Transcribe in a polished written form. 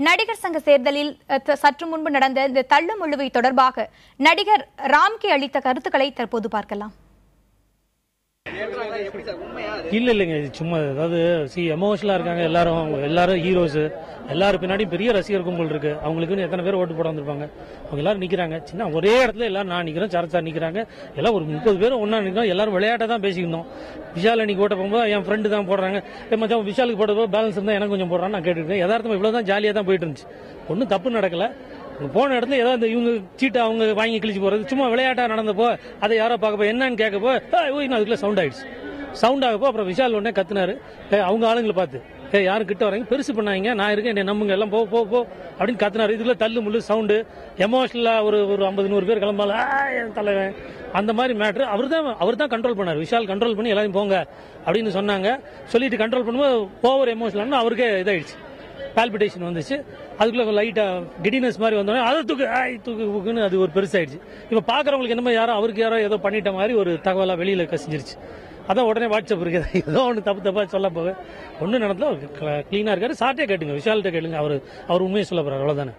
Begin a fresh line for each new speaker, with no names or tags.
நடிகர் சங்க தேர்தலில் சற்று முன்பு நடந்த இந்த தள்ளுமுழுவை தொடர்பாக நடிகர் ராம்கி அளித்த கருத்துக்களை தற்போது பார்க்கலாம்.
இல்லைங்க, இது சும்மா அதாவது எமோஷனலா இருக்காங்க எல்லாரும் ஹீரோஸ், எல்லாரும் பின்னாடியும் பெரிய ரசிகர் கும்பல் இருக்கு. அவங்களுக்குன்னு எத்தனை பேர் ஓட்டு போட வந்திருப்பாங்க. அவங்க எல்லாரும் நிக்கிறாங்க, சின்ன ஒரே இடத்துல எல்லாரும் நான் நிக்கிறேன், சரச்சா நிக்கிறாங்க, எல்லாம் ஒரு 30 பேர் ஒன்னா நிக்கிறோம். எல்லாரும் விளையாட்டை தான் பேசியிருந்தோம். விஷால் அன்னைக்கு ஓட்ட போகும்போது என் ஃப்ரெண்டு தான் போடுறாங்க, மச்சான் விஷாலுக்கு போடுறப்போ பேலன்ஸ் இருந்தா எனக்கு கொஞ்சம் போடுறான்னு நான் கேட்டுருக்கேன். யதார்த்தமா இவ்வளவுதான், ஜாலியா தான் போயிட்டு இருந்துச்சு. ஒன்னும் தப்பு நடக்கல. போன இடத்துல ஏதாவது இவங்க சீட்டை அவங்க வாங்கி கிழிச்சு போறது சும்மா விளையாட்டா நடந்தப்போ அதை யாரோ பார்க்கப்போ என்னன்னு கேட்கப்போ அதுக்குள்ள சவுண்ட் ஆயிடுச்சு. சவுண்ட் ஆகப்போ அப்புறம் விஷால் உடனே கத்துனாரு, அவங்க ஆளுங்களை பார்த்து யாரும் கிட்ட வராங்க, பெருசு பண்ணாங்க, நான் இருக்கேன், என்ன நம்புங்க, எல்லாம் போ போ போ அப்படின்னு கத்துனாரு. இதுக்குள்ள தள்ளு முள்ளு சவுண்டு, எமோஷனலா ஒரு 50-100 பேர் கிளம்பால தலைவன் அந்த மாதிரி மேட்ரு அவர் தான் கண்ட்ரோல் பண்ணாரு. விஷால் கண்ட்ரோல் பண்ணி எல்லாரும் போங்க அப்படின்னு சொன்னாங்க. சொல்லிட்டு கண்ட்ரோல் பண்ணும்போது ஓவர் எமோஷனல் அவருக்கே இதாயிடுச்சு, பால்பிட்டேஷன் வந்துச்சு. அதுக்குள்ள லைட்டா கிடினஸ் மாதிரி வந்தோடனே அதை தூக்குன்னு அது ஒரு பெருசாயிடுச்சு. இப்ப பாக்குறவங்களுக்கு என்னமோ அவருக்கு யாரோ ஏதோ பண்ணிட்ட மாதிரி ஒரு தகவலா வெளியில கசிஞ்சிருச்சு. அதான் உடனே வாட்ஸ்அப் இருக்கு, ஏதோ ஒன்று தப்பா சொல்ல போக ஒன்னும் நடந்தல. கிளீனா இருக்காரு. சார்ட்டே கேட்டுங்க, விஷால்கிட்ட கேளுங்க, அவர் உண்மையை சொல்ல போறாரு, அவ்வளவுதானே.